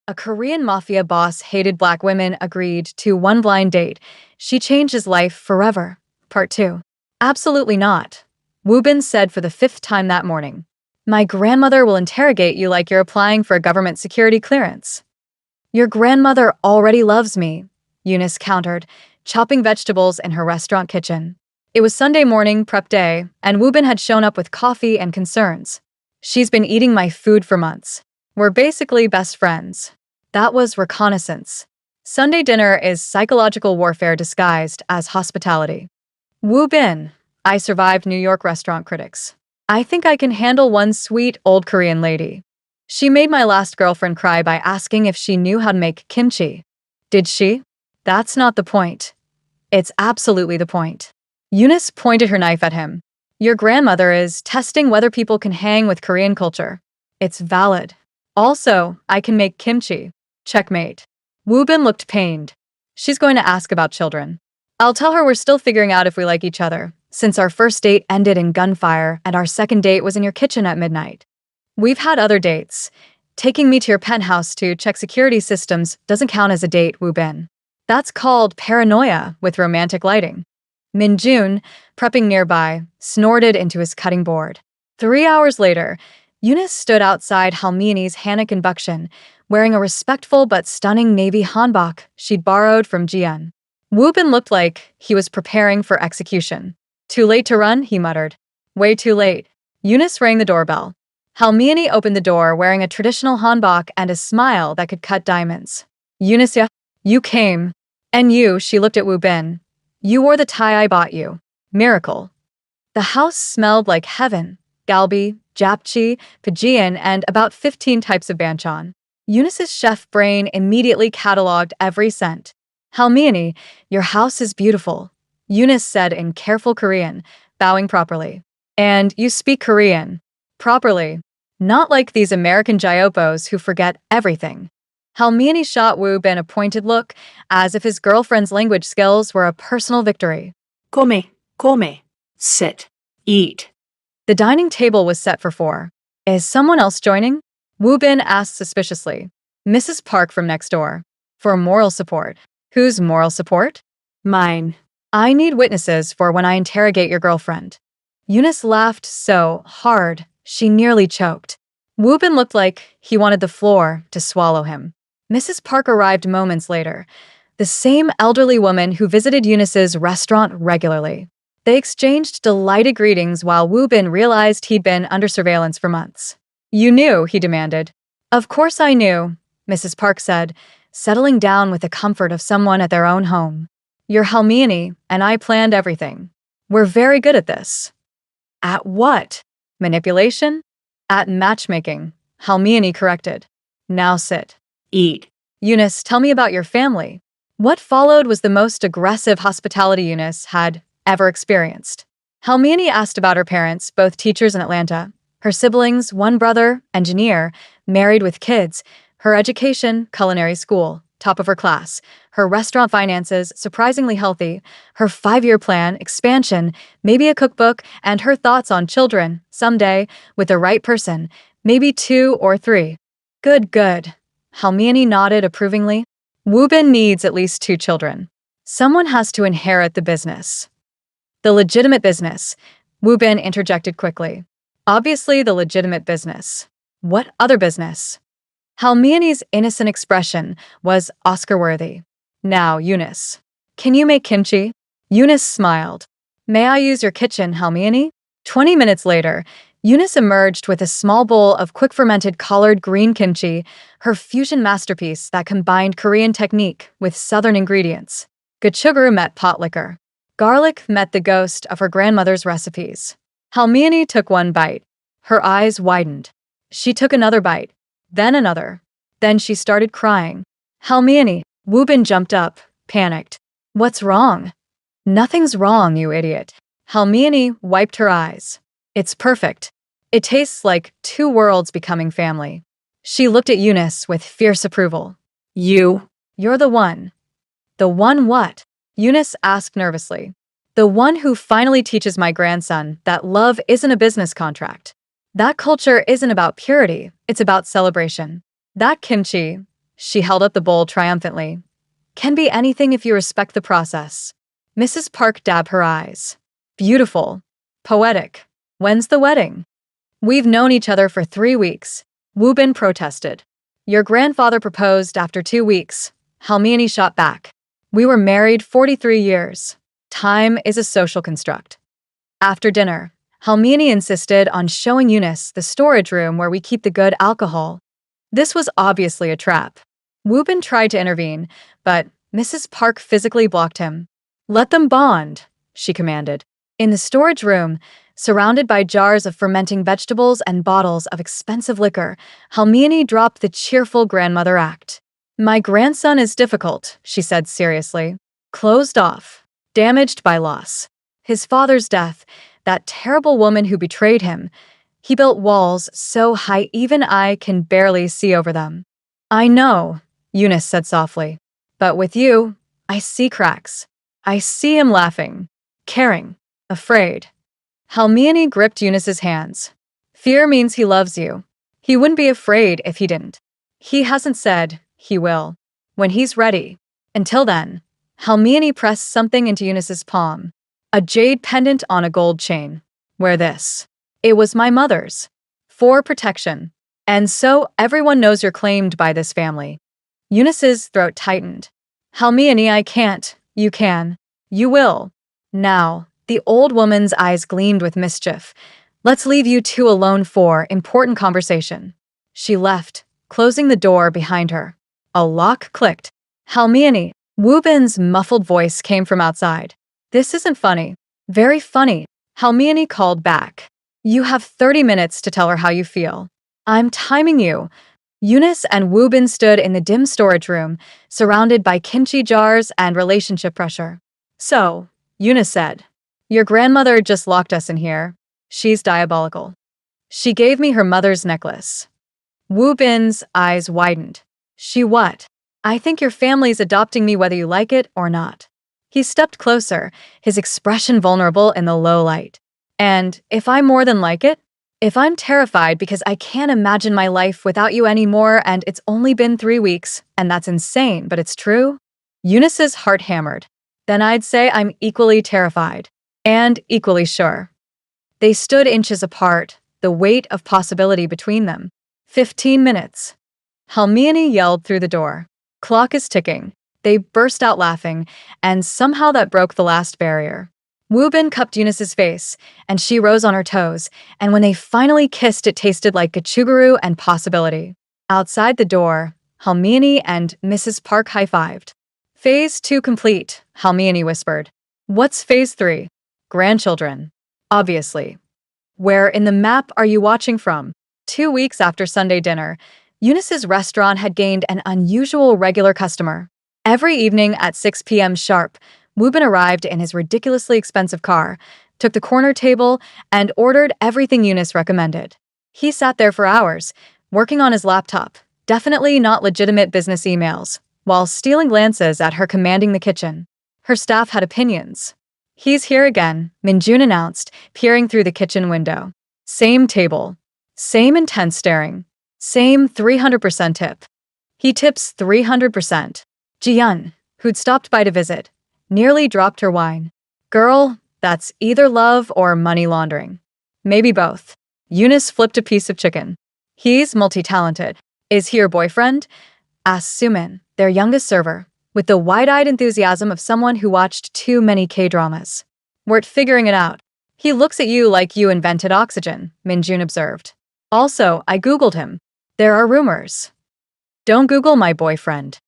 A Korean Mafia boss hated black women agreed to one blind date. She changed his life forever. Part 2. Absolutely not. Woo-bin said for the fifth time that morning. My grandmother will interrogate you like you're applying for a government security clearance. Your grandmother already loves me, Eunice countered, chopping vegetables in her restaurant kitchen. It was Sunday morning, prep day, and Woo-bin had shown up with coffee and concerns. She's been eating my food for months. We're basically best friends. That was reconnaissance. Sunday dinner is psychological warfare disguised as hospitality. Woo-bin, I survived New York restaurant critics. I think I can handle one sweet old Korean lady. She made my last girlfriend cry by asking if she knew how to make kimchi. Did she? That's not the point. It's absolutely the point. Eunice pointed her knife at him. Your grandmother is testing whether people can hang with Korean culture. It's valid. Also, I can make kimchi. Checkmate. Woo-bin looked pained. She's going to ask about children. I'll tell her we're still figuring out if we like each other, since our first date ended in gunfire and our second date was in your kitchen at midnight. We've had other dates. Taking me to your penthouse to check security systems doesn't count as a date, Woo-bin. That's called paranoia with romantic lighting. Min-jun, prepping nearby, snorted into his cutting board. 3 hours later, Eunice stood outside Halmini's Hanok in Bukshin, wearing a respectful but stunning navy hanbok she'd borrowed from Jian. Woo-bin looked like he was preparing for execution. Too late to run, he muttered. Way too late. Eunice rang the doorbell. Halmini opened the door wearing a traditional hanbok and a smile that could cut diamonds. Eunice, you came. And you, she looked at Woo-bin. You wore the tie I bought you. Miracle. The house smelled like heaven. Galbi, japchae, Pajian, and about 15 types of banchan. Eunice's chef brain immediately cataloged every scent. Halmini, your house is beautiful, Eunice said in careful Korean, bowing properly. And you speak Korean. Properly. Not like these American gyopos who forget everything. Halmini shot Woo-bin a pointed look, as if his girlfriend's language skills were a personal victory. Come. Sit. Eat. The dining table was set for 4. Is someone else joining? Woo-bin asked suspiciously. Mrs. Park from next door. For moral support. Whose moral support? Mine. I need witnesses for when I interrogate your girlfriend. Eunice laughed so hard, she nearly choked. Woo-bin looked like he wanted the floor to swallow him. Mrs. Park arrived moments later, the same elderly woman who visited Eunice's restaurant regularly. They exchanged delighted greetings while Woo-bin realized he'd been under surveillance for months. You knew, he demanded. Of course I knew, Mrs. Park said, settling down with the comfort of someone at their own home. You're Halmini, and I planned everything. We're very good at this. At what? Manipulation? At matchmaking, Halmini corrected. Now sit. Eat. Eunice, tell me about your family. What followed was the most aggressive hospitality Eunice had ever experienced. Halmini asked about her parents, both teachers in Atlanta, her siblings, one brother, engineer, married with kids, her education, culinary school, top of her class, her restaurant finances, surprisingly healthy, her 5-year plan, expansion, maybe a cookbook, and her thoughts on children, someday, with the right person, maybe 2 or 3. Good. Halmini nodded approvingly. Woo-bin needs at least 2 children. Someone has to inherit the business. The legitimate business, Woo-bin interjected quickly. Obviously the legitimate business. What other business? Halmini's innocent expression was Oscar-worthy. Now, Eunice. Can you make kimchi? Eunice smiled. May I use your kitchen, Halmini? 20 minutes later, Eunice emerged with a small bowl of quick-fermented collard green kimchi, her fusion masterpiece that combined Korean technique with Southern ingredients. Gochugaru met pot liquor. Garlic met the ghost of her grandmother's recipes. Halmini took one bite. Her eyes widened. She took another bite, then another. Then she started crying. Halmini, Woo-bin jumped up, panicked. What's wrong? Nothing's wrong, you idiot. Halmini wiped her eyes. It's perfect. It tastes like 2 worlds becoming family. She looked at Eunice with fierce approval. You're the one. The one what? Eunice asked nervously. The one who finally teaches my grandson that love isn't a business contract. That culture isn't about purity, it's about celebration. That kimchi, She held up the bowl triumphantly. Can be anything if you respect the process. Mrs. Park dabbed her eyes. Beautiful. Poetic. When's the wedding? We've known each other for 3 weeks. Wu Bin protested. Your grandfather proposed after 2 weeks. Halmiani shot back. We were married 43 years. Time is a social construct. After dinner, Halmiani insisted on showing Eunice the storage room where we keep the good alcohol. This was obviously a trap. Wu Bin tried to intervene, but Mrs. Park physically blocked him. Let them bond, she commanded. In the storage room, surrounded by jars of fermenting vegetables and bottles of expensive liquor, Halmiani dropped the cheerful grandmother act. My grandson is difficult, she said seriously. Closed off. Damaged by loss. His father's death, that terrible woman who betrayed him. He built walls so high even I can barely see over them. I know, Eunice said softly. But with you, I see cracks. I see him laughing, caring, afraid. Halmiani gripped Eunice's hands. Fear means he loves you. He wouldn't be afraid if he didn't. He hasn't said he will. When he's ready. Until then, Halmiani pressed something into Eunice's palm. A jade pendant on a gold chain. Wear this. It was my mother's. For protection. And so everyone knows you're claimed by this family. Eunice's throat tightened. Halmiani, I can't. You can. You will. Now, the old woman's eyes gleamed with mischief. Let's leave you two alone for important conversation. She left, closing the door behind her. A lock clicked. Halmiani, Wu Bin's muffled voice came from outside. This isn't funny. Very funny. Halmiani called back. You have 30 minutes to tell her how you feel. I'm timing you. Eunice and Wu Bin stood in the dim storage room, surrounded by kimchi jars and relationship pressure. So, Eunice said, your grandmother just locked us in here. She's diabolical. She gave me her mother's necklace. Wu Bin's eyes widened. She what? I think your family's adopting me whether you like it or not. He stepped closer, his expression vulnerable in the low light. And if I more than like it? If I'm terrified because I can't imagine my life without you anymore and it's only been 3 weeks, and that's insane, but it's true? Eunice's heart hammered. Then I'd say I'm equally terrified. And equally sure. They stood inches apart, the weight of possibility between them. 15 minutes. Halmiani yelled through the door. Clock is ticking. They burst out laughing, and somehow that broke the last barrier. Wu Bin cupped Eunice's face, and she rose on her toes, and when they finally kissed it tasted like gochugaru and possibility. Outside the door, Halmiani and Mrs. Park high-fived. Phase 2 complete, Halmiani whispered. What's phase 3? Grandchildren. Obviously. Where in the map are you watching from? 2 weeks after Sunday dinner, Eunice's restaurant had gained an unusual regular customer. Every evening at 6 p.m. sharp, Wu Bin arrived in his ridiculously expensive car, took the corner table, and ordered everything Eunice recommended. He sat there for hours, working on his laptop, definitely not legitimate business emails, while stealing glances at her commanding the kitchen. Her staff had opinions. He's here again, Minjun announced, peering through the kitchen window. Same table. Same intense staring. Same 300% tip. He tips 300%. Jian, who'd stopped by to visit, nearly dropped her wine. Girl, that's either love or money laundering. Maybe both. Eunice flipped a piece of chicken. He's multi-talented. Is he your boyfriend? Asked Sumin, their youngest server, with the wide-eyed enthusiasm of someone who watched too many K-dramas. We're figuring it out. He looks at you like you invented oxygen, Minjun observed. Also, I Googled him. There are rumors. Don't Google my boyfriend.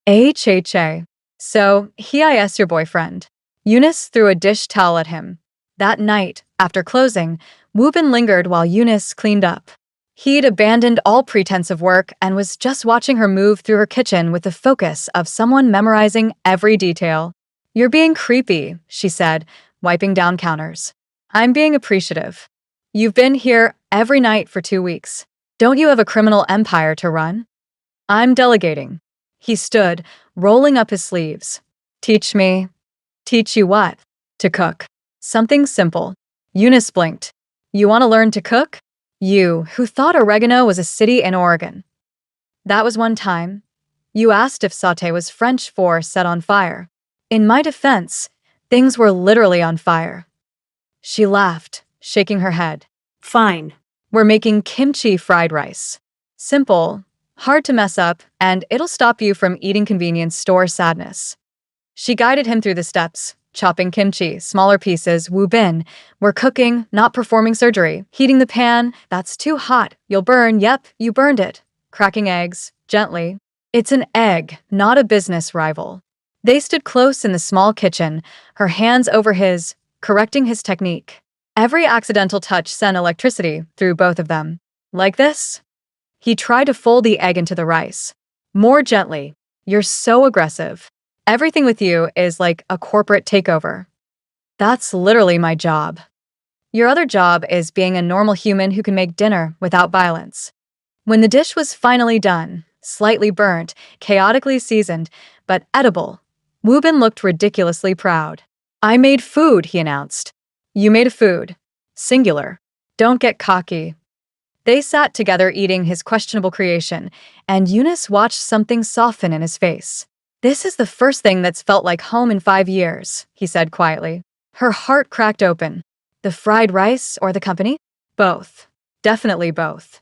HHA. So, he is your boyfriend. Eunice threw a dish towel at him. That night, after closing, Wu Bin lingered while Eunice cleaned up. He'd abandoned all pretense of work and was just watching her move through her kitchen with the focus of someone memorizing every detail. You're being creepy, she said, wiping down counters. I'm being appreciative. You've been here every night for 2 weeks. Don't you have a criminal empire to run? I'm delegating. He stood, rolling up his sleeves. Teach me. Teach you what? To cook. Something simple. Eunice blinked. You want to learn to cook? You, who thought Oregano was a city in Oregon. That was one time. You asked if sauté was French for set on fire. In my defense, things were literally on fire. She laughed, shaking her head. Fine. We're making kimchi fried rice. Simple, hard to mess up, and it'll stop you from eating convenience store sadness. She guided him through the steps, chopping kimchi, smaller pieces, Wu Bin. We're cooking, not performing surgery. Heating the pan, that's too hot. You'll burn, yep, you burned it. Cracking eggs, gently. It's an egg, not a business rival. They stood close in the small kitchen, her hands over his, correcting his technique. Every accidental touch sent electricity through both of them. Like this? He tried to fold the egg into the rice. More gently. You're so aggressive. Everything with you is like a corporate takeover. That's literally my job. Your other job is being a normal human who can make dinner without violence. When the dish was finally done, slightly burnt, chaotically seasoned, but edible, Wu Bin looked ridiculously proud. I made food, he announced. You made a food. Singular. Don't get cocky. They sat together eating his questionable creation, and Eunice watched something soften in his face. This is the first thing that's felt like home in 5 years, he said quietly. Her heart cracked open. The fried rice or the company? Both. Definitely both.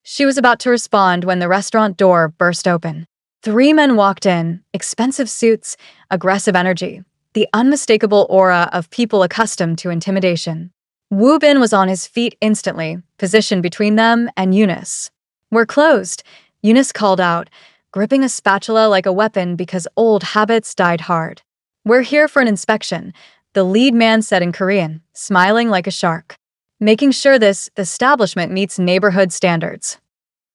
She was about to respond when the restaurant door burst open. 3 men walked in, expensive suits, aggressive energy, the unmistakable aura of people accustomed to intimidation. Wu Bin was on his feet instantly, positioned between them and Eunice. We're closed, Eunice called out, gripping a spatula like a weapon because old habits died hard. We're here for an inspection, the lead man said in Korean, smiling like a shark. Making sure this establishment meets neighborhood standards.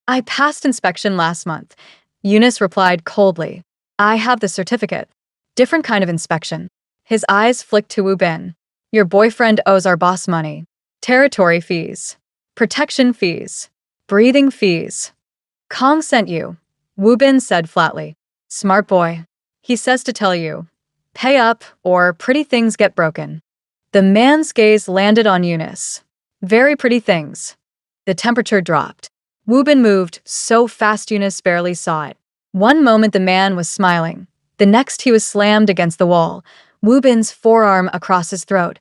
I passed inspection last month, Eunice replied coldly. I have the certificate. Different kind of inspection. His eyes flicked to Wu Bin. Your boyfriend owes our boss money. Territory fees. Protection fees. Breathing fees. Kong sent you, Wu Bin said flatly. Smart boy. He says to tell you. Pay up or pretty things get broken. The man's gaze landed on Eunice. Very pretty things. The temperature dropped. Wu Bin moved so fast Eunice barely saw it. One moment the man was smiling. The next he was slammed against the wall, Wu Bin's forearm across his throat,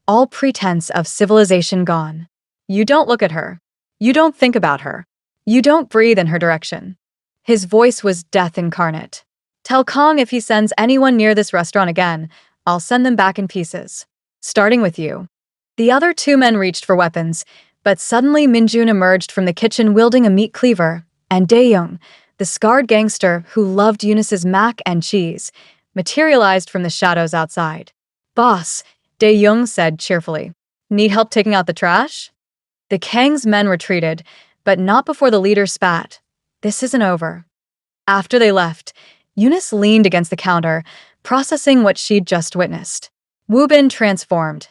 all pretense of civilization gone. You don't look at her. You don't think about her. You don't breathe in her direction. His voice was death incarnate. Tell Kong if he sends anyone near this restaurant again, I'll send them back in pieces. Starting with you. The other 2 men reached for weapons, but suddenly Minjun emerged from the kitchen wielding a meat cleaver, and Dae-young, the scarred gangster who loved Eunice's mac and cheese, materialized from the shadows outside. Boss, Dae-young said cheerfully. Need help taking out the trash? The Kang's men retreated, but not before the leader spat. This isn't over. After they left, Eunice leaned against the counter, processing what she'd just witnessed. Wu Bin transformed.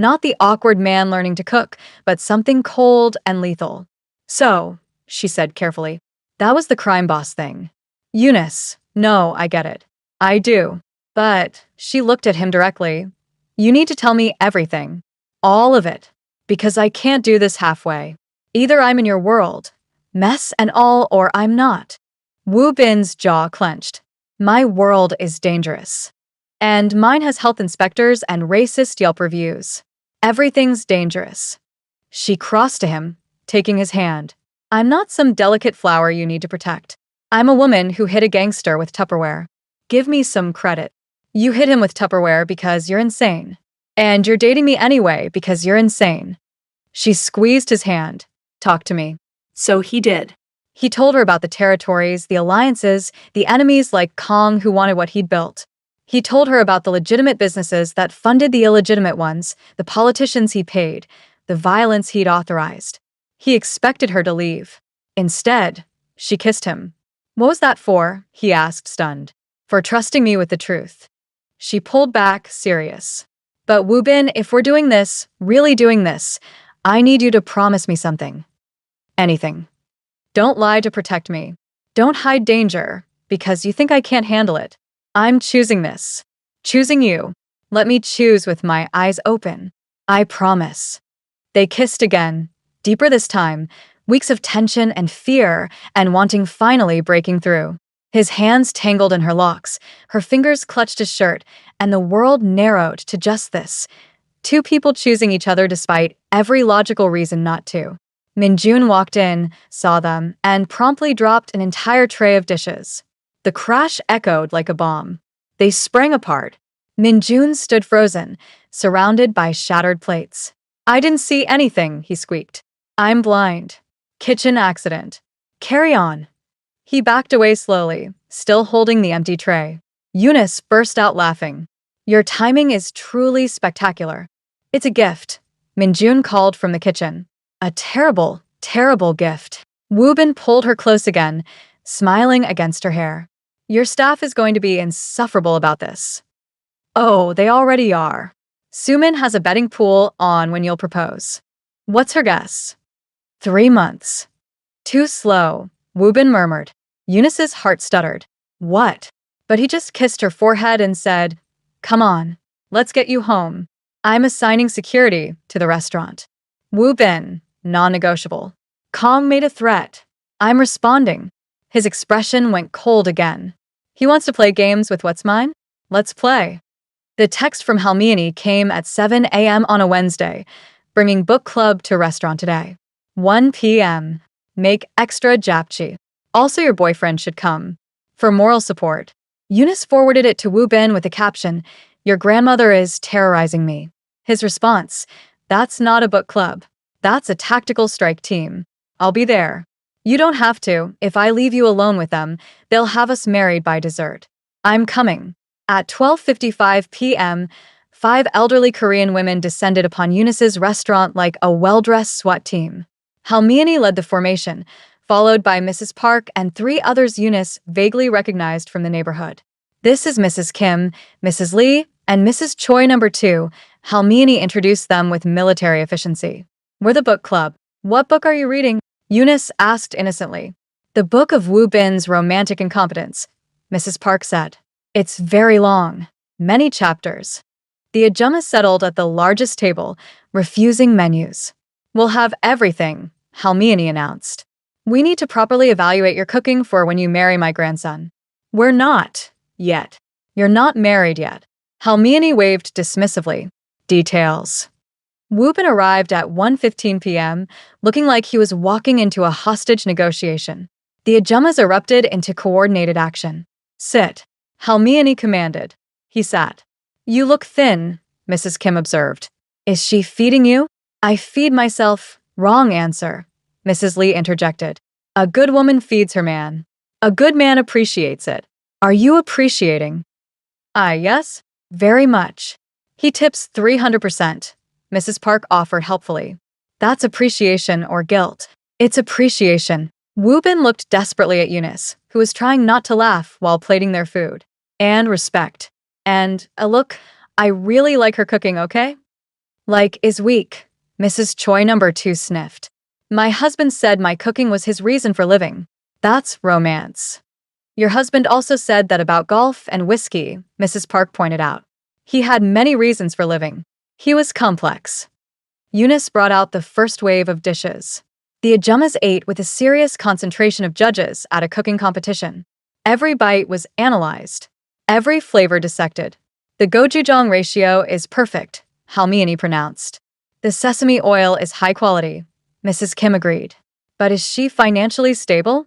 Not the awkward man learning to cook, but something cold and lethal. So, she said carefully, that was the crime boss thing. Eunice, no, I get it. I do. But, she looked at him directly. You need to tell me everything. All of it. Because I can't do this halfway. Either I'm in your world, mess and all, or I'm not. Wu Bin's jaw clenched. My world is dangerous. And mine has health inspectors and racist Yelp reviews. Everything's dangerous. She crossed to him, taking his hand. I'm not some delicate flower you need to protect. I'm a woman who hit a gangster with Tupperware. Give me some credit. You hit him with Tupperware because you're insane. And you're dating me anyway because you're insane. She squeezed his hand. Talk to me. So he did. He told her about the territories, the alliances, the enemies like Kong who wanted what he'd built. He told her about the legitimate businesses that funded the illegitimate ones, the politicians he paid, the violence he'd authorized. He expected her to leave. Instead, she kissed him. What was that for? He asked, stunned. For trusting me with the truth. She pulled back, serious. But Wu Bin, if we're doing this, really doing this, I need you to promise me something. Anything. Don't lie to protect me. Don't hide danger, because you think I can't handle it. I'm choosing this. Choosing you. Let me choose with my eyes open. I promise. They kissed again, deeper this time, weeks of tension and fear and wanting finally breaking through. His hands tangled in her locks, her fingers clutched his shirt, and the world narrowed to just this. Two people choosing each other despite every logical reason not to. Minjun walked in, saw them, and promptly dropped an entire tray of dishes. The crash echoed like a bomb. They sprang apart. Minjun stood frozen, surrounded by shattered plates. "I didn't see anything," he squeaked. "I'm blind. Kitchen accident. Carry on." He backed away slowly, still holding the empty tray. Eunice burst out laughing. "Your timing is truly spectacular." "It's a gift," Minjun called from the kitchen. "A terrible, terrible gift." Woo Bin pulled her close again, smiling against her hair. "Your staff is going to be insufferable about this." "Oh, they already are. Sumin has a betting pool on when you'll propose." "What's her guess?" 3 months. "Too slow," Woo Bin murmured. Eunice's heart stuttered. "What?" But he just kissed her forehead and said, "Come on, let's get you home. I'm assigning security to the restaurant." Woo Bin, non-negotiable. Kong made a threat. "I'm responding." His expression went cold again. "He wants to play games with what's mine? Let's play." The text from Halmiani came at 7 a.m. on a Wednesday, bringing book club to restaurant today. 1 p.m. Make extra japchae. Also, your boyfriend should come. For moral support. Eunice forwarded it to Woo Bin with a caption, "Your grandmother is terrorizing me." His response, "That's not a book club. That's a tactical strike team. I'll be there." "You don't have to. If I leave you alone with them, they'll have us married by dessert." "I'm coming." At 12:55 p.m., 5 elderly Korean women descended upon Eunice's restaurant like a well-dressed SWAT team. Halmiani led the formation, followed by Mrs. Park and 3 others Eunice vaguely recognized from the neighborhood. "This is Mrs. Kim, Mrs. Lee, and Mrs. Choi number 2, Halmiani introduced them with military efficiency. "We're the book club." "What book are you reading?" Eunice asked innocently. "The book of Woo Bin's romantic incompetence," Mrs. Park said. "It's very long. Many chapters." The Ajumma settled at the largest table, refusing menus. "We'll have everything," Halmiani announced. "We need to properly evaluate your cooking for when you marry my grandson." "We're not. Yet." "You're not married yet." Halmiani waved dismissively. "Details." Woo Bin arrived at 1:15 p.m., looking like he was walking into a hostage negotiation. The Ajummas erupted into coordinated action. "Sit," Halmiani commanded. He sat. "You look thin," Mrs. Kim observed. "Is she feeding you?" "I feed myself." "Wrong answer," Mrs. Lee interjected. "A good woman feeds her man. A good man appreciates it." "Are you appreciating?" Yes, very much." "He tips 300%, Mrs. Park offered helpfully. "That's appreciation or guilt." "It's appreciation." Woo Bin looked desperately at Eunice, who was trying not to laugh while plating their food. "And respect. And, look, I really like her cooking, okay?" "Like is weak," Mrs. Choi number 2 sniffed. "My husband said my cooking was his reason for living." "That's romance." "Your husband also said that about golf and whiskey," Mrs. Park pointed out. "He had many reasons for living. He was complex." Eunice brought out the first wave of dishes. The Ajummas ate with a serious concentration of judges at a cooking competition. Every bite was analyzed. Every flavor dissected. "The gochujang ratio is perfect," Halmiani pronounced. "The sesame oil is high quality," Mrs. Kim agreed. "But is she financially stable?"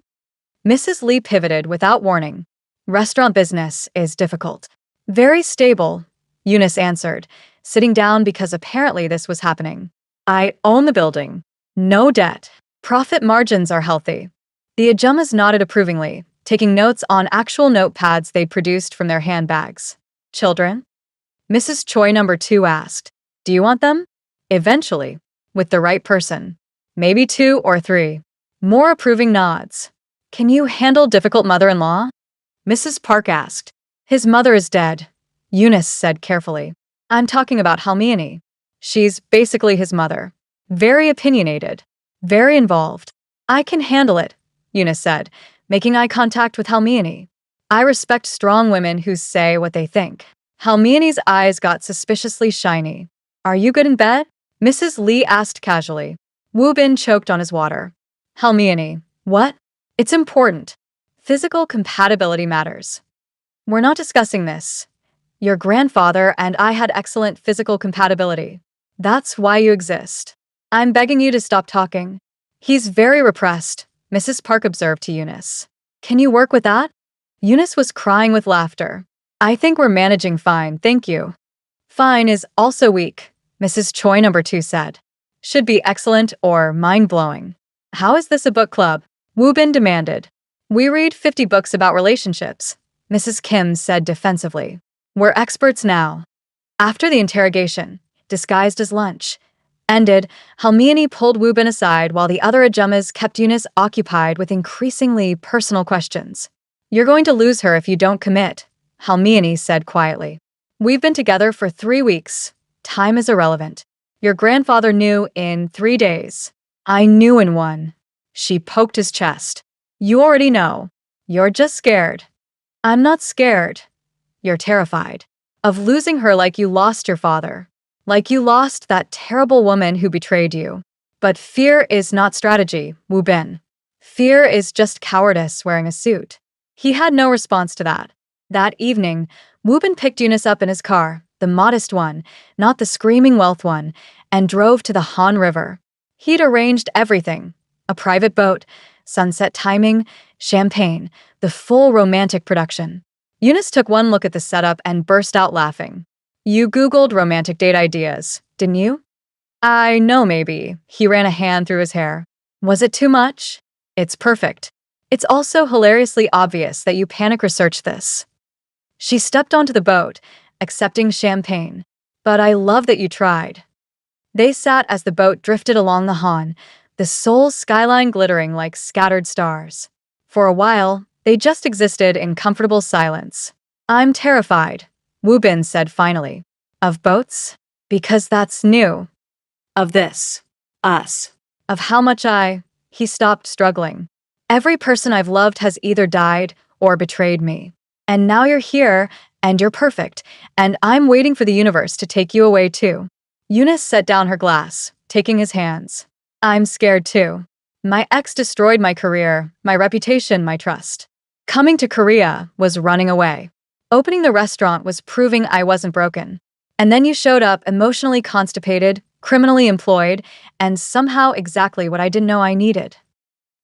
Mrs. Lee pivoted without warning. "Restaurant business is difficult." "Very stable," Eunice answered, sitting down because apparently this was happening. "I own the building. No debt. Profit margins are healthy." The Ajummas nodded approvingly, taking notes on actual notepads they'd produced from their handbags. "Children?" Mrs. Choi number 2 asked. "Do you want them?" "Eventually. With the right person. Maybe 2 or 3. More approving nods. "Can you handle difficult mother-in-law?" Mrs. Park asked. "His mother is dead," Eunice said carefully. "I'm talking about Halmiani. She's basically his mother. Very opinionated. Very involved." "I can handle it," Eunice said, making eye contact with Halmiani. "I respect strong women who say what they think." Halmiani's eyes got suspiciously shiny. "Are you good in bed?" Mrs. Lee asked casually. Woo Bin choked on his water. "Halmiani, what?" "It's important." Physical compatibility matters. We're not discussing this. Your grandfather and I had excellent physical compatibility. That's why you exist. I'm begging you to stop talking. He's very repressed, Mrs. Park observed to Eunice. Can you work with that? Eunice was crying with laughter. I think we're managing fine, thank you. Fine is also weak, Mrs. Choi number 2 said. Should be excellent or mind-blowing. How is this a book club? Woo Bin demanded. We read 50 books about relationships, Mrs. Kim said defensively. We're experts now. After the interrogation, disguised as lunch, ended, Halmiani pulled Woo Bin aside while the other Ajumas kept Eunice occupied with increasingly personal questions. You're going to lose her if you don't commit, Halmiani said quietly. We've been together for 3 weeks. Time is irrelevant. Your grandfather knew in 3 days. I knew in 1. She poked his chest. You already know. You're just scared. I'm not scared. You're terrified. Of losing her like you lost your father. Like you lost that terrible woman who betrayed you. But fear is not strategy, Woo Bin. Fear is just cowardice wearing a suit. He had no response to that. That evening, Woo Bin picked Eunice up in his car, the modest one, not the screaming wealth one, and drove to the Han River. He'd arranged everything. A private boat, sunset timing, champagne, the full romantic production. Eunice took one look at the setup and burst out laughing. You Googled romantic date ideas, didn't you? I know maybe. He ran a hand through his hair. Was it too much? It's perfect. It's also hilariously obvious that you panic researched this. She stepped onto the boat, accepting champagne. But I love that you tried. They sat as the boat drifted along the Han, the Seoul skyline glittering like scattered stars. For a while, they just existed in comfortable silence. I'm terrified, Woo Bin said finally. Of boats? Because that's new. Of this. Us. Of how much he stopped struggling. Every person I've loved has either died or betrayed me. And now you're here, and you're perfect, and I'm waiting for the universe to take you away too. Eunice set down her glass, taking his hands. I'm scared too. My ex destroyed my career, my reputation, my trust. Coming to Korea was running away. Opening the restaurant was proving I wasn't broken. And then you showed up emotionally constipated, criminally employed, and somehow exactly what I didn't know I needed.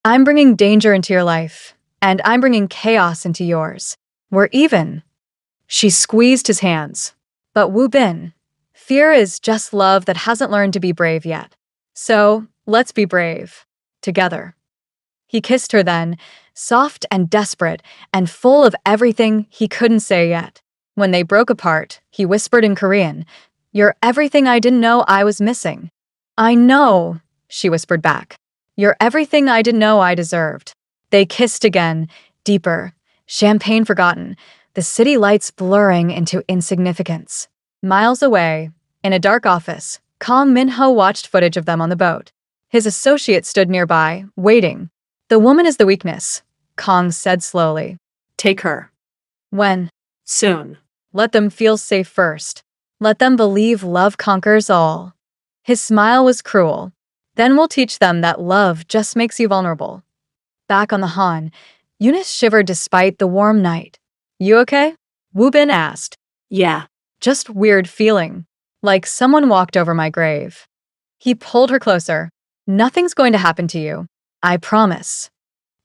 I'm bringing danger into your life, and I'm bringing chaos into yours. We're even. She squeezed his hands. But Woo Bin, fear is just love that hasn't learned to be brave yet. So, let's be brave. Together. He kissed her then, soft and desperate, and full of everything he couldn't say yet. When they broke apart, he whispered in Korean, You're everything I didn't know I was missing. I know, she whispered back. You're everything I didn't know I deserved. They kissed again, deeper, champagne forgotten, the city lights blurring into insignificance. Miles away, in a dark office, Kong Min-ho watched footage of them on the boat. His associate stood nearby, waiting. The woman is the weakness, Kong said slowly. Take her. When? Soon. Let them feel safe first. Let them believe love conquers all. His smile was cruel. Then we'll teach them that love just makes you vulnerable. Back on the Han, Eunice shivered despite the warm night. You okay? Woo Bin asked. Yeah. Just weird feeling. Like someone walked over my grave. He pulled her closer. Nothing's going to happen to you. I promise.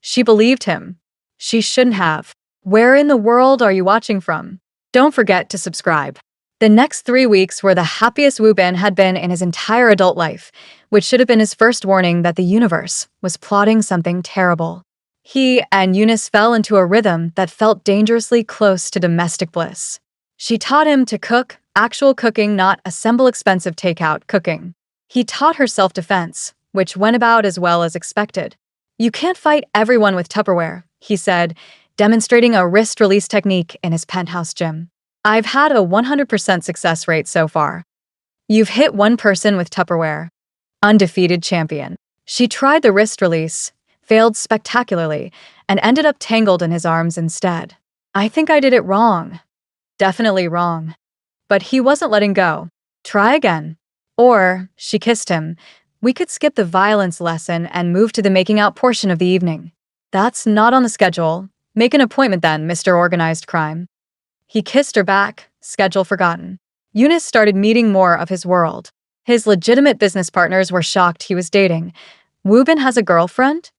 She believed him. She shouldn't have. Where in the world are you watching from? Don't forget to subscribe. The next 3 weeks were the happiest Woo Bin had been in his entire adult life, which should have been his first warning that the universe was plotting something terrible. He and Eunice fell into a rhythm that felt dangerously close to domestic bliss. She taught him to cook, actual cooking, not assemble expensive takeout cooking. He taught her self-defense, which went about as well as expected. You can't fight everyone with Tupperware, he said, demonstrating a wrist release technique in his penthouse gym. I've had a 100% success rate so far. You've hit one person with Tupperware. Undefeated champion. She tried the wrist release, failed spectacularly, and ended up tangled in his arms instead. I think I did it wrong. Definitely wrong. But he wasn't letting go. Try again. Or, she kissed him, we could skip the violence lesson and move to the making out portion of the evening. That's not on the schedule, Make an appointment then, Mr. Organized Crime. He kissed her back, schedule forgotten. Eunice started meeting more of his world. His legitimate business partners were shocked he was dating. Woo-bin has a girlfriend?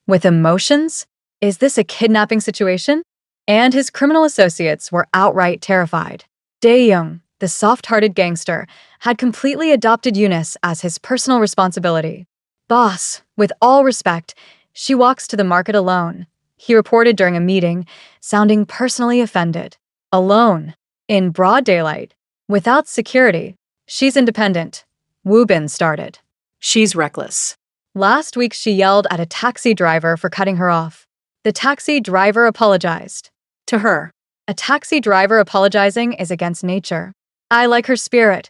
With emotions? Is this a kidnapping situation? And his criminal associates were outright terrified. Dae-young, the soft-hearted gangster, had completely adopted Eunice as his personal responsibility. Boss, with all respect, she walks to the market alone, he reported during a meeting, sounding personally offended. Alone, in broad daylight, without security. She's independent. Woo-bin started. She's reckless. Last week she yelled at a taxi driver for cutting her off. The taxi driver apologized. To her. A taxi driver apologizing is against nature. I like her spirit.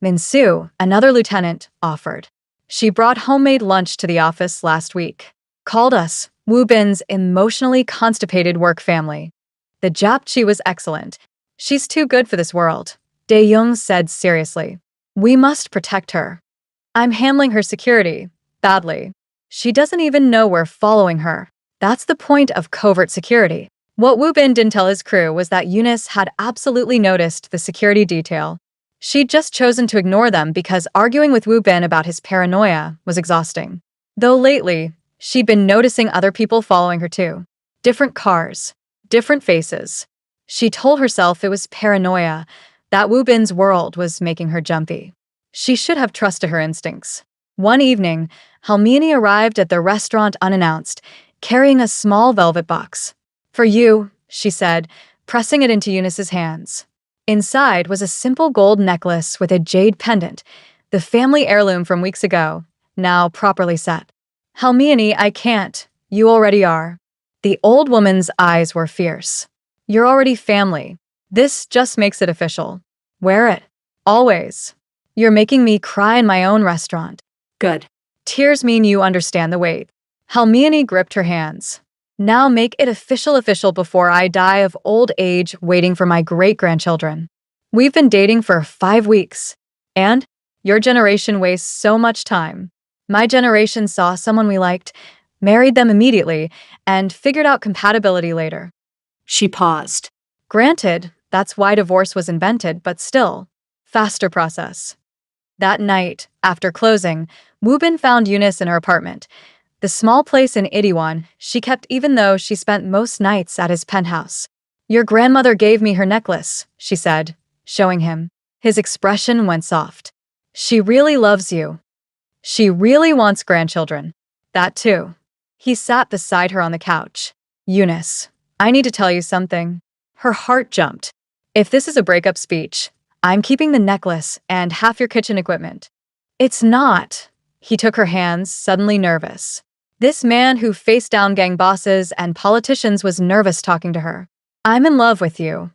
Min-soo, another lieutenant, offered. She brought homemade lunch to the office last week. Called us Woo-bin's emotionally constipated work family. The japchae was excellent. She's too good for this world, Dae-young said seriously. We must protect her. I'm handling her security, badly. She doesn't even know we're following her. That's the point of covert security. What Woo-bin didn't tell his crew was that Eunice had absolutely noticed the security detail. She'd just chosen to ignore them because arguing with Woo-bin about his paranoia was exhausting. Though lately, she'd been noticing other people following her too. Different cars, different faces. She told herself it was paranoia, that Woo-bin's world was making her jumpy. She should have trusted her instincts. One evening, Halmini arrived at the restaurant unannounced, carrying a small velvet box. For you, she said, pressing it into Eunice's hands. Inside was a simple gold necklace with a jade pendant, the family heirloom from weeks ago, now properly set. Halmini, I can't. You already are. The old woman's eyes were fierce. You're already family. This just makes it official. Wear it. Always. You're making me cry in my own restaurant. Good. Tears mean you understand the weight. Halmini gripped her hands. Now make it official before I die of old age waiting for my great-grandchildren. We've been dating for 5 weeks. And your generation wastes so much time. My generation saw someone we liked, married them immediately, and figured out compatibility later. She paused. Granted, that's why divorce was invented, but still, faster process. That night, after closing, Woo-bin found Eunice in her apartment, the small place in Itaewon she kept even though she spent most nights at his penthouse. Your grandmother gave me her necklace, she said, showing him. His expression went soft. She really loves you. She really wants grandchildren. That too. He sat beside her on the couch. Eunice, I need to tell you something. Her heart jumped. If this is a breakup speech, I'm keeping the necklace and half your kitchen equipment. It's not. He took her hands, suddenly nervous. This man who faced down gang bosses and politicians was nervous talking to her. I'm in love with you.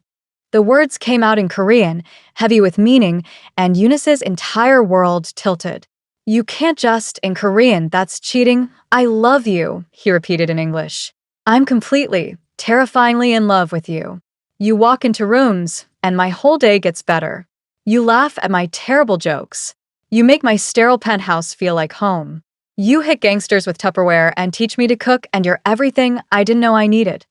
The words came out in Korean, heavy with meaning, and Eunice's entire world tilted. You can't just, in Korean, that's cheating. I love you, he repeated in English. I'm completely, terrifyingly in love with you. You walk into rooms, and my whole day gets better. You laugh at my terrible jokes. You make my sterile penthouse feel like home. You hit gangsters with Tupperware and teach me to cook, and you're everything I didn't know I needed.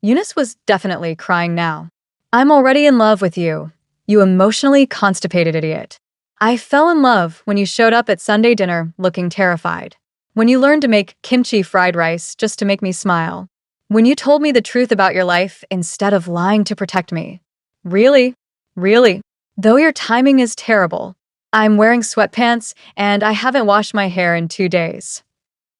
Eunice was definitely crying now. I'm already in love with you, you emotionally constipated idiot. I fell in love when you showed up at Sunday dinner looking terrified. When you learned to make kimchi fried rice just to make me smile. When you told me the truth about your life instead of lying to protect me. Really? Really? Though your timing is terrible. I'm wearing sweatpants, and I haven't washed my hair in 2 days.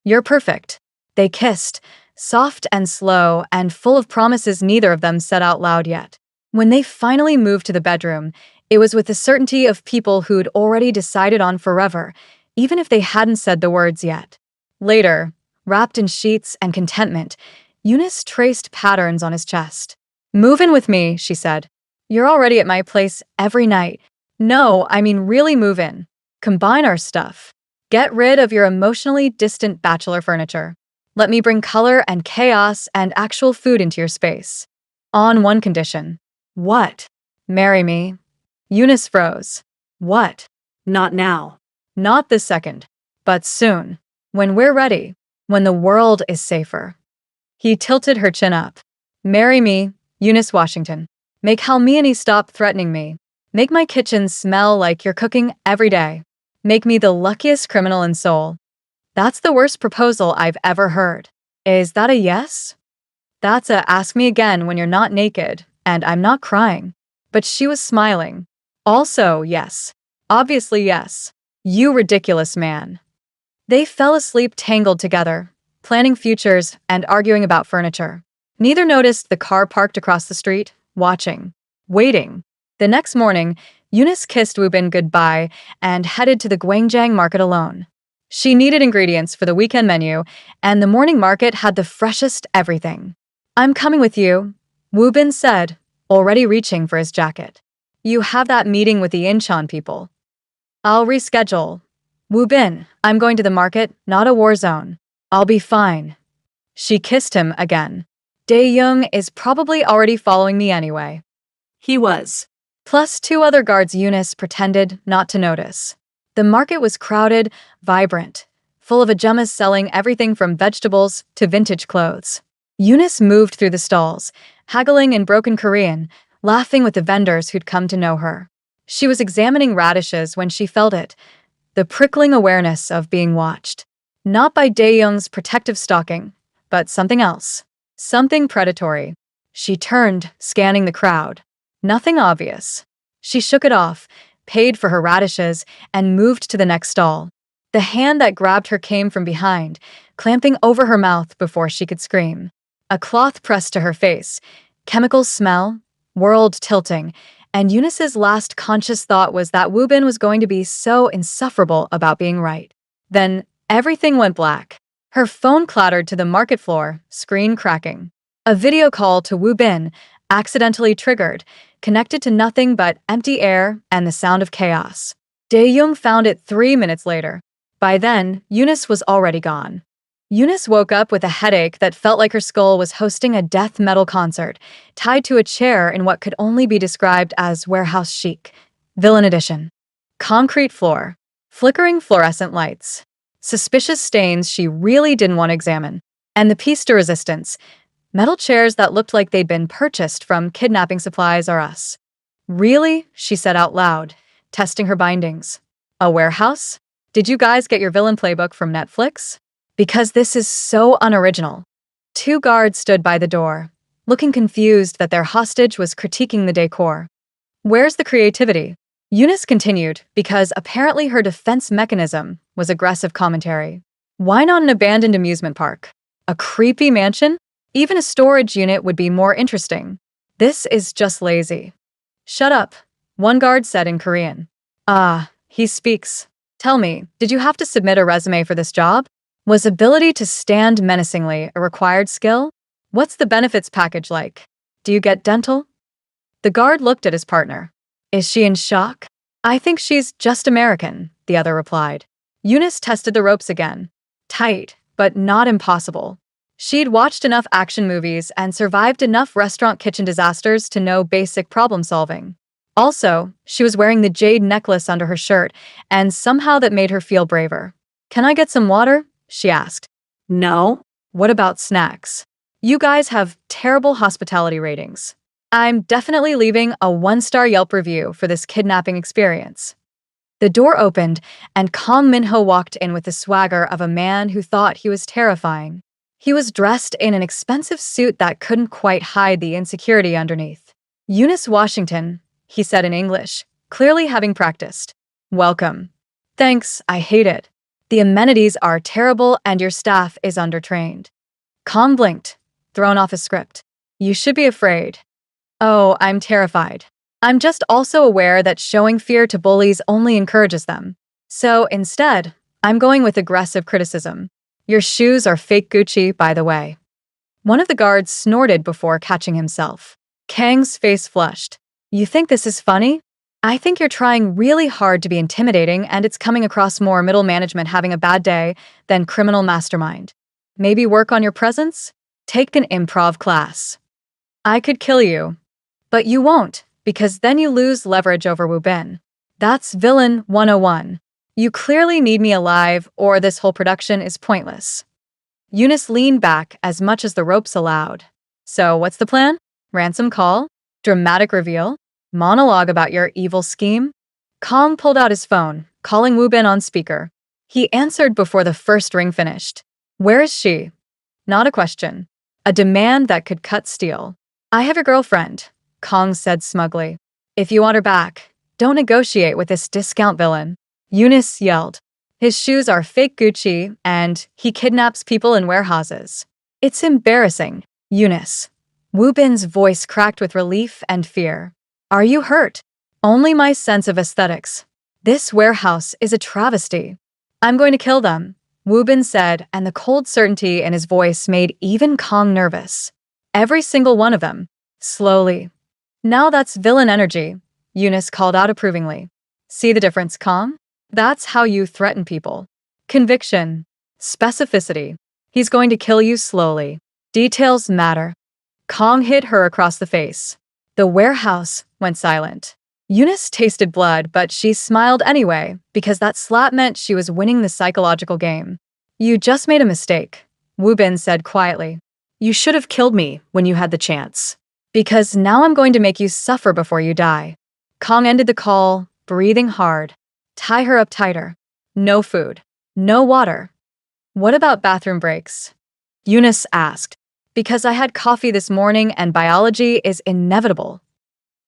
You're perfect. They kissed, soft and slow and full of promises neither of them said out loud yet. When they finally moved to the bedroom, it was with the certainty of people who'd already decided on forever, even if they hadn't said the words yet. Later, wrapped in sheets and contentment, Eunice traced patterns on his chest. Move in with me, she said. You're already at my place every night. No, I mean really move in. Combine our stuff. Get rid of your emotionally distant bachelor furniture. Let me bring color and chaos and actual food into your space. On one condition. What? Marry me. Eunice froze. What? Not now. Not this second. But soon. When we're ready. When the world is safer. He tilted her chin up. Marry me, Eunice Washington. Make Halmiani stop threatening me. Make my kitchen smell like you're cooking every day. Make me the luckiest criminal in Seoul. That's the worst proposal I've ever heard. Is that a yes? That's a ask me again when you're not naked, and I'm not crying. But she was smiling. Also, yes. Obviously, yes. You ridiculous man. They fell asleep tangled together, planning futures and arguing about furniture. Neither noticed the car parked across the street, watching, waiting. The next morning, Eunice kissed Wu Bin goodbye and headed to the Gwangjang market alone. She needed ingredients for the weekend menu, and the morning market had the freshest everything. I'm coming with you, Wu Bin said, already reaching for his jacket. You have that meeting with the Incheon people. I'll reschedule. Wu Bin, I'm going to the market, not a war zone. I'll be fine. She kissed him again. Dae-young is probably already following me anyway. He was. Plus 2 other guards. Eunice pretended not to notice. The market was crowded, vibrant, full of ajumas selling everything from vegetables to vintage clothes. Eunice moved through the stalls, haggling in broken Korean, laughing with the vendors who'd come to know her. She was examining radishes when she felt it, the prickling awareness of being watched. Not by Dae-young's protective stalking, but something else. Something predatory. She turned, scanning the crowd. Nothing obvious. She shook it off, paid for her radishes, and moved to the next stall. The hand that grabbed her came from behind, clamping over her mouth before she could scream. A cloth pressed to her face, chemicals smell, world tilting, and Eunice's last conscious thought was that Wu Bin was going to be so insufferable about being right. Then everything went black. Her phone clattered to the market floor, screen cracking. A video call to Wu Bin, accidentally triggered, connected to nothing but empty air and the sound of chaos. Dae-young found it 3 minutes later. By then, Eunice was already gone. Eunice woke up with a headache that felt like her skull was hosting a death metal concert, tied to a chair in what could only be described as warehouse chic. Villain edition. Concrete floor. Flickering fluorescent lights. Suspicious stains she really didn't want to examine. And the piece de resistance. Metal chairs that looked like they'd been purchased from Kidnapping Supplies R Us. Really? She said out loud, testing her bindings. A warehouse? Did you guys get your villain playbook from Netflix? Because this is so unoriginal. 2 guards stood by the door, looking confused that their hostage was critiquing the decor. Where's the creativity? Eunice continued, because apparently her defense mechanism was aggressive commentary. Why not an abandoned amusement park? A creepy mansion? Even a storage unit would be more interesting. This is just lazy. Shut up, one guard said in Korean. Ah, he speaks. Tell me, did you have to submit a resume for this job? Was ability to stand menacingly a required skill? What's the benefits package like? Do you get dental? The guard looked at his partner. Is she in shock? I think she's just American, the other replied. Eunice tested the ropes again. Tight, but not impossible. She'd watched enough action movies and survived enough restaurant kitchen disasters to know basic problem solving. Also, she was wearing the jade necklace under her shirt, and somehow that made her feel braver. Can I get some water? She asked. No. What about snacks? You guys have terrible hospitality ratings. I'm definitely leaving a 1-star Yelp review for this kidnapping experience. The door opened, and Kong Min-ho walked in with the swagger of a man who thought he was terrifying. He was dressed in an expensive suit that couldn't quite hide the insecurity underneath. Eunice Washington, he said in English, clearly having practiced. Welcome. Thanks, I hate it. The amenities are terrible and your staff is undertrained. Kong blinked, thrown off his script. You should be afraid. Oh, I'm terrified. I'm just also aware that showing fear to bullies only encourages them. So instead, I'm going with aggressive criticism. Your shoes are fake Gucci, by the way. One of the guards snorted before catching himself. Kang's face flushed. You think this is funny? I think you're trying really hard to be intimidating and it's coming across more middle management having a bad day than criminal mastermind. Maybe work on your presence? Take an improv class. I could kill you. But you won't, because then you lose leverage over Wu Bin. That's Villain 101. You clearly need me alive or this whole production is pointless. Eunice leaned back as much as the ropes allowed. So, what's the plan? Ransom call? Dramatic reveal? Monologue about your evil scheme? Kong pulled out his phone, calling Wu Bin on speaker. He answered before the first ring finished. Where is she? Not a question. A demand that could cut steel. I have your girlfriend, Kong said smugly. If you want her back, don't negotiate with this discount villain. Eunice yelled. His shoes are fake Gucci, and he kidnaps people in warehouses. It's embarrassing, Eunice. Wu Bin's voice cracked with relief and fear. Are you hurt? Only my sense of aesthetics. This warehouse is a travesty. I'm going to kill them, Wu Bin said, and the cold certainty in his voice made even Kong nervous. Every single one of them. Slowly. Now that's villain energy, Eunice called out approvingly. See the difference, Kong? That's how you threaten people. Conviction. Specificity. He's going to kill you slowly. Details matter. Kong hit her across the face. The warehouse went silent. Eunice tasted blood, but she smiled anyway, because that slap meant she was winning the psychological game. You just made a mistake, Wu Bin said quietly. You should have killed me when you had the chance. Because now I'm going to make you suffer before you die. Kong ended the call, breathing hard. Tie her up tighter. No food. No water. What about bathroom breaks? Eunice asked. Because I had coffee this morning and biology is inevitable.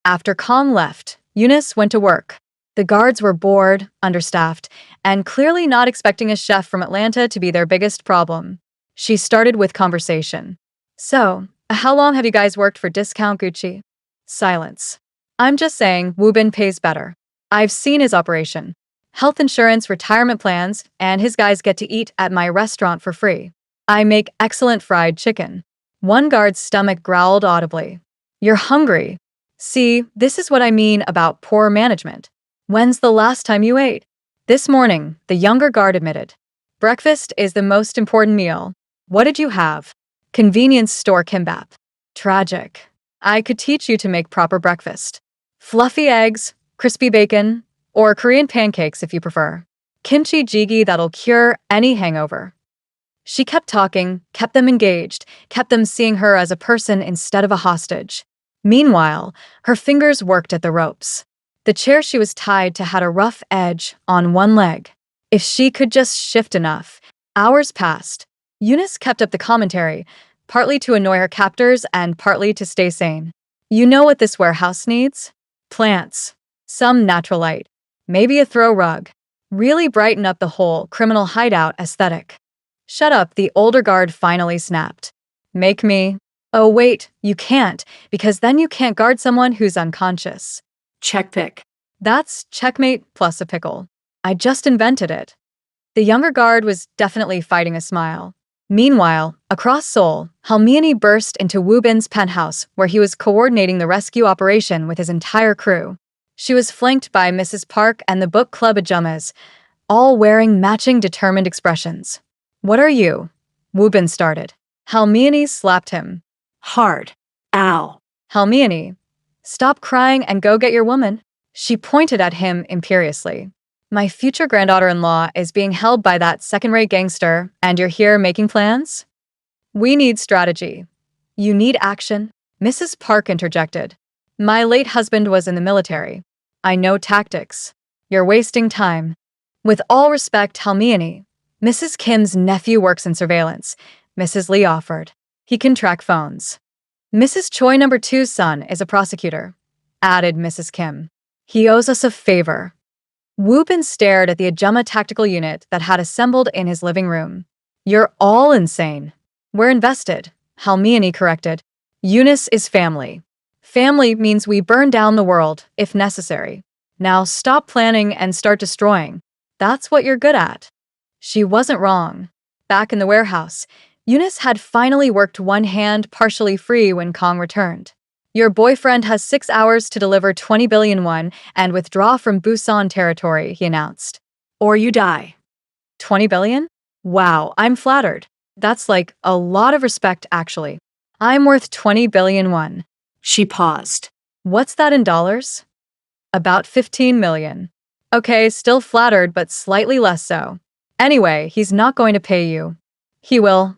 After Kong left, Eunice went to work. The guards were bored, understaffed, and clearly not expecting a chef from Atlanta to be their biggest problem. She started with conversation. So, how long have you guys worked for Discount Gucci? Silence. I'm just saying Wu Bin pays better. I've seen his operation. Health insurance, retirement plans, and his guys get to eat at my restaurant for free. I make excellent fried chicken. One guard's stomach growled audibly. You're hungry. See, this is what I mean about poor management. When's the last time you ate? This morning, the younger guard admitted. Breakfast is the most important meal. What did you have? Convenience store kimbap. Tragic. I could teach you to make proper breakfast. Fluffy eggs, crispy bacon, or Korean pancakes if you prefer. Kimchi jjigae that'll cure any hangover. She kept talking, kept them engaged, kept them seeing her as a person instead of a hostage. Meanwhile, her fingers worked at the ropes. The chair she was tied to had a rough edge on one leg. If she could just shift enough. Hours passed. Eunice kept up the commentary, partly to annoy her captors and partly to stay sane. You know what this warehouse needs? Plants. Some natural light. Maybe a throw rug. Really brighten up the whole criminal hideout aesthetic. Shut up, the older guard finally snapped. Make me. Oh wait, you can't, because then you can't guard someone who's unconscious. Check pick. That's checkmate plus a pickle. I just invented it. The younger guard was definitely fighting a smile. Meanwhile, across Seoul, Halmiani burst into Wu Bin's penthouse where he was coordinating the rescue operation with his entire crew. She was flanked by Mrs. Park and the book club ajumas, all wearing matching determined expressions. What are you? Wu Bin started. Halmiani slapped him. Hard. Ow. Halmiani, stop crying and go get your woman. She pointed at him imperiously. My future granddaughter-in-law is being held by that second-rate gangster, and you're here making plans? We need strategy. You need action, Mrs. Park interjected. My late husband was in the military. I know tactics. You're wasting time. With all respect, Halmiani, Mrs. Kim's nephew works in surveillance, Mrs. Lee offered. He can track phones. Mrs. Choi number two's son is a prosecutor, added Mrs. Kim. He owes us a favor. Wu Bin stared at the Ajuma tactical unit that had assembled in his living room. You're all insane. We're invested, Halmiani corrected. Eunice is family. Family means we burn down the world, if necessary. Now stop planning and start destroying. That's what you're good at. She wasn't wrong. Back in the warehouse, Eunice had finally worked one hand partially free when Kong returned. Your boyfriend has 6 hours to deliver 20 billion won and withdraw from Busan territory, he announced. Or you die. 20 billion? Wow, I'm flattered. That's like a lot of respect, actually. I'm worth 20 billion won. She paused. What's that in dollars? About 15 million. Okay, still flattered, but slightly less so. Anyway, he's not going to pay you. He will.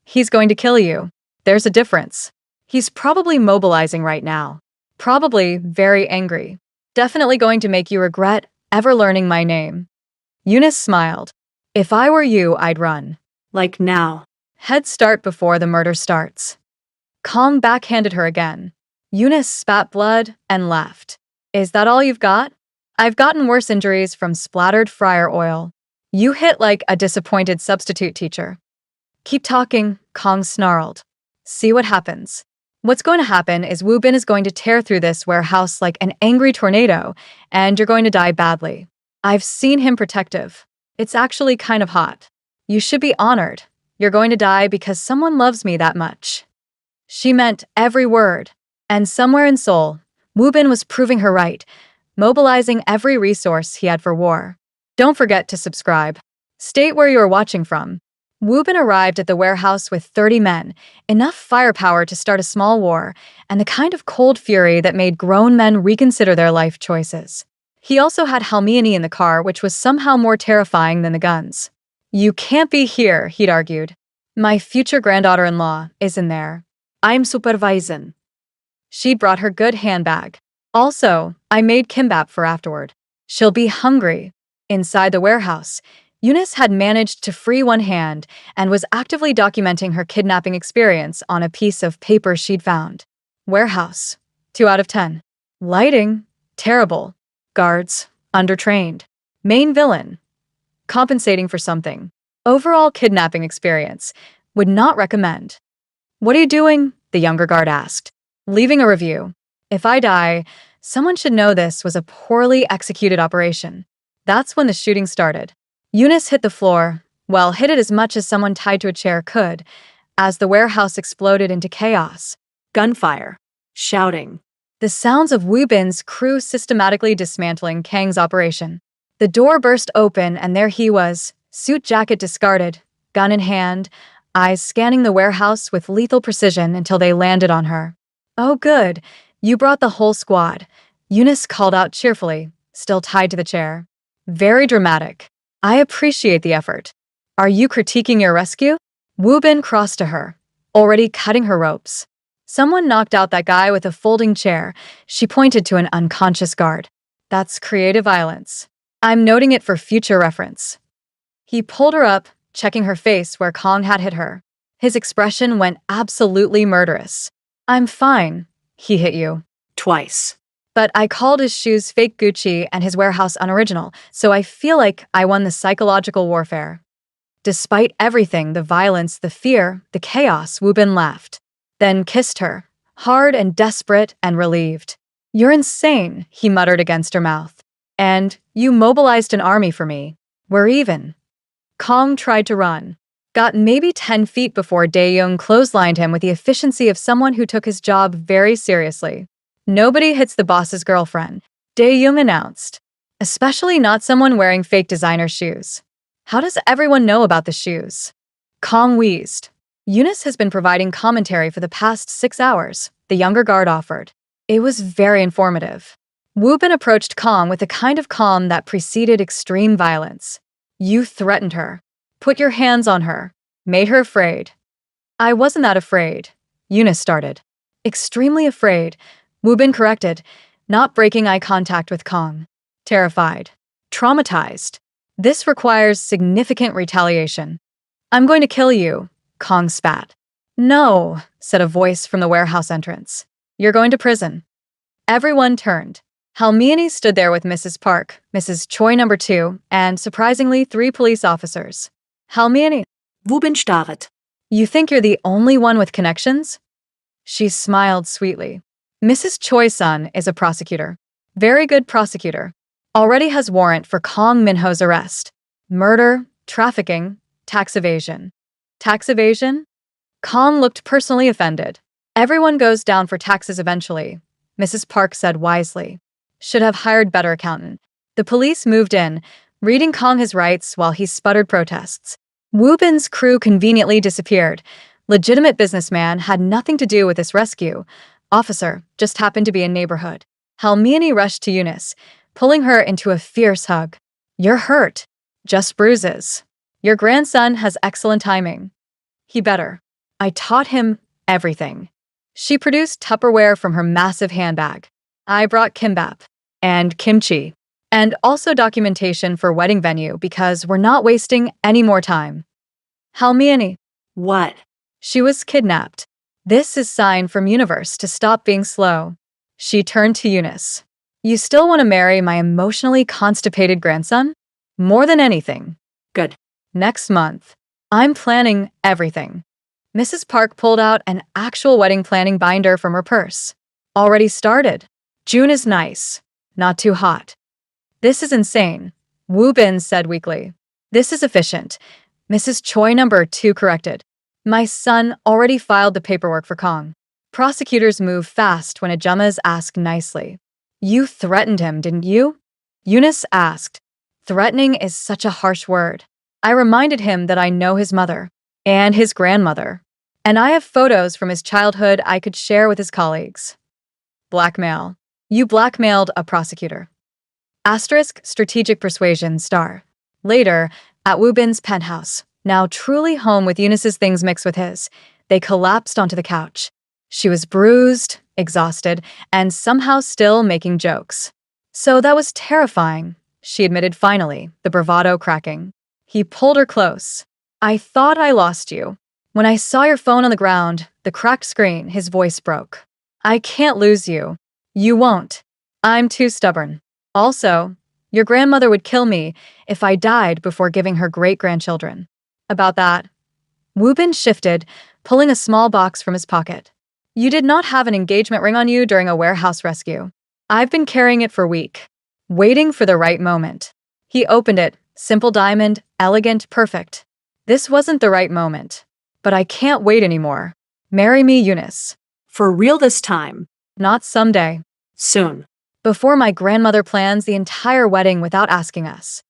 He's going to kill you. There's a difference. He's probably mobilizing right now. Probably very angry. Definitely going to make you regret ever learning my name. Eunice smiled. If I were you, I'd run. Like now. Head start before the murder starts. Kong backhanded her again. Eunice spat blood and left. Is that all you've got? I've gotten worse injuries from splattered fryer oil. You hit like a disappointed substitute teacher. Keep talking, Kong snarled. See what happens. What's going to happen is Wu Bin is going to tear through this warehouse like an angry tornado, and you're going to die badly. I've seen him protective. It's actually kind of hot. You should be honored. You're going to die because someone loves me that much. She meant every word. And somewhere in Seoul, Wu Bin was proving her right, mobilizing every resource he had for war. Don't forget to subscribe. State where you are watching from. Wu Bin arrived at the warehouse with 30 men, enough firepower to start a small war, and the kind of cold fury that made grown men reconsider their life choices. He also had Halmiani in the car, which was somehow more terrifying than the guns. You can't be here, he'd argued. My future granddaughter-in-law is in there. I'm supervising. She brought her good handbag. Also, I made kimbap for afterward. She'll be hungry. Inside the warehouse, Eunice had managed to free one hand and was actively documenting her kidnapping experience on a piece of paper she'd found. Warehouse, 2 out of 10. Lighting, terrible. Guards, undertrained. Main villain, compensating for something. Overall kidnapping experience, would not recommend. What are you doing? The younger guard asked. Leaving a review. If I die, someone should know this was a poorly executed operation. That's when the shooting started. Eunice hit the floor, well, hit it as much as someone tied to a chair could, as the warehouse exploded into chaos. Gunfire. Shouting. The sounds of Wu Bin's crew systematically dismantling Kang's operation. The door burst open and there he was, suit jacket discarded, gun in hand, eyes scanning the warehouse with lethal precision until they landed on her. Oh good, you brought the whole squad, Eunice called out cheerfully, still tied to the chair. Very dramatic. I appreciate the effort. Are you critiquing your rescue? Wu Bin crossed to her, already cutting her ropes. Someone knocked out that guy with a folding chair. She pointed to an unconscious guard. That's creative violence. I'm noting it for future reference. He pulled her up, checking her face where Kong had hit her. His expression went absolutely murderous. I'm fine. He hit you. Twice. But I called his shoes fake Gucci and his warehouse unoriginal, so I feel like I won the psychological warfare. Despite everything, the violence, the fear, the chaos, Wu Bin laughed. Then kissed her, hard and desperate and relieved. You're insane, he muttered against her mouth. And you mobilized an army for me. We're even. Kong tried to run. Got maybe 10 feet before Dae-young clotheslined him with the efficiency of someone who took his job very seriously. Nobody hits the boss's girlfriend, Dae-young announced. Especially not someone wearing fake designer shoes. How does everyone know about the shoes? Kong wheezed. Eunice has been providing commentary for the past 6 hours, the younger guard offered. It was very informative. Wu Bin approached Kong with the kind of calm that preceded extreme violence. You threatened her. Put your hands on her. Made her afraid. I wasn't that afraid. Eunice started. Extremely afraid. Wu Bin corrected, not breaking eye contact with Kong. Terrified. Traumatized. This requires significant retaliation. I'm going to kill you, Kong spat. No, said a voice from the warehouse entrance. You're going to prison. Everyone turned. Halmiani stood there with Mrs. Park, Mrs. Choi No. 2, and, surprisingly, 3 police officers. Halmiani. Wu Bin starret. You think you're the only one with connections? She smiled sweetly. Mrs. Choi's son is a prosecutor. Very good prosecutor. Already has warrant for Kong Minho's arrest. Murder, trafficking, tax evasion. Tax evasion? Kong looked personally offended. Everyone goes down for taxes eventually, Mrs. Park said wisely. Should have hired better accountant. The police moved in, reading Kong his rights while he sputtered protests. Wu Bin's crew conveniently disappeared. Legitimate businessman had nothing to do with this rescue. Officer just happened to be in neighborhood. Halmiani rushed to Eunice, pulling her into a fierce hug. You're hurt. Just bruises. Your grandson has excellent timing. He better. I taught him everything. She produced Tupperware from her massive handbag. I brought kimbap and kimchi and also documentation for wedding venue because we're not wasting any more time. Halmiani, What? she was kidnapped. This is sign from universe to stop being slow. She turned to Eunice. You still want to marry my emotionally constipated grandson? More than anything. Good. Next month. I'm planning everything. Mrs. Park pulled out an actual wedding planning binder from her purse. Already started. June is nice. Not too hot. This is insane, Wu Bin said weakly. This is efficient. Mrs. Choi number 2 corrected. My son already filed the paperwork for Kong. Prosecutors move fast when Ajumas ask nicely. You threatened him, didn't you? Eunice asked. Threatening is such a harsh word. I reminded him that I know his mother and his grandmother, and I have photos from his childhood I could share with his colleagues. Blackmail. You blackmailed a prosecutor. Asterisk strategic persuasion star. Later, at Wu Bin's penthouse, now truly home with Eunice's things mixed with his, they collapsed onto the couch. She was bruised, exhausted, and somehow still making jokes. So that was terrifying, she admitted finally, the bravado cracking. He pulled her close. I thought I lost you. When I saw your phone on the ground, the cracked screen, his voice broke. I can't lose you. You won't. I'm too stubborn. Also, your grandmother would kill me if I died before giving her great-grandchildren. About that, Wu Bin shifted, pulling a small box from his pocket. You did not have an engagement ring on you during a warehouse rescue. I've been carrying it for a week, waiting for the right moment. He opened it, simple diamond, elegant, perfect. This wasn't the right moment, but I can't wait anymore. Marry me, Eunice. For real this time. Not someday. Soon. Before my grandmother plans the entire wedding without asking us.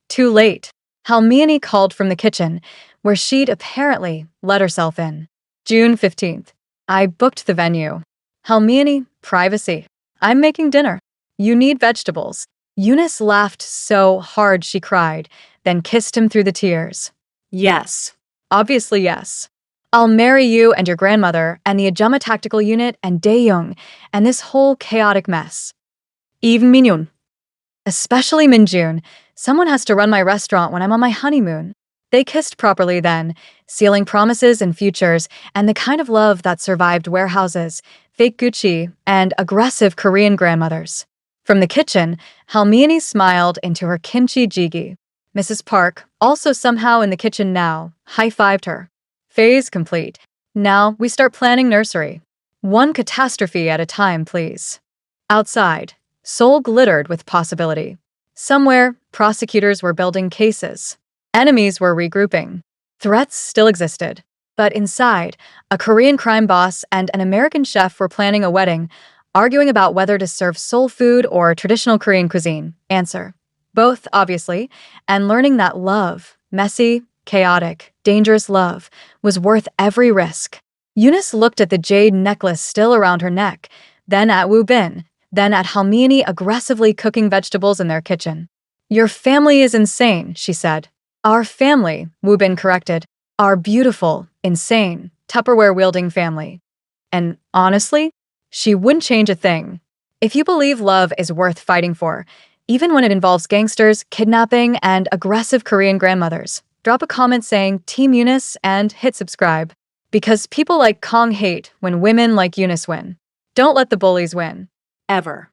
Too late. Halmiani called from the kitchen, where she'd apparently let herself in. June 15th. I booked the venue. Halmiani, privacy. I'm making dinner. You need vegetables. Eunice laughed so hard she cried, then kissed him through the tears. Yes. Obviously, yes. I'll marry you and your grandmother and the Ajuma Tactical Unit and Daeyoung and this whole chaotic mess. Even Minyoon. Especially Minjun. Someone has to run my restaurant when I'm on my honeymoon. They kissed properly then, sealing promises and futures and the kind of love that survived warehouses, fake Gucci, and aggressive Korean grandmothers. From the kitchen, Halmiani smiled into her kimchi jjigae. Mrs. Park, also somehow in the kitchen now, high-fived her. Phase complete. Now we start planning nursery. One catastrophe at a time, please. Outside, Seoul glittered with possibility. Somewhere, prosecutors were building cases. Enemies were regrouping. Threats still existed. But inside, a Korean crime boss and an American chef were planning a wedding, arguing about whether to serve soul food or traditional Korean cuisine. Answer. Both, obviously, and learning that love, messy, chaotic, dangerous love, was worth every risk. Eunice looked at the jade necklace still around her neck, then at Wu Bin, then at Halmiani aggressively cooking vegetables in their kitchen. Your family is insane, she said. Our family, Wu Bin corrected. Our beautiful, insane, Tupperware-wielding family. And honestly, she wouldn't change a thing. If you believe love is worth fighting for, even when it involves gangsters, kidnapping, and aggressive Korean grandmothers, drop a comment saying Team Eunice and hit subscribe. Because people like Kong hate when women like Eunice win. Don't let the bullies win. Ever.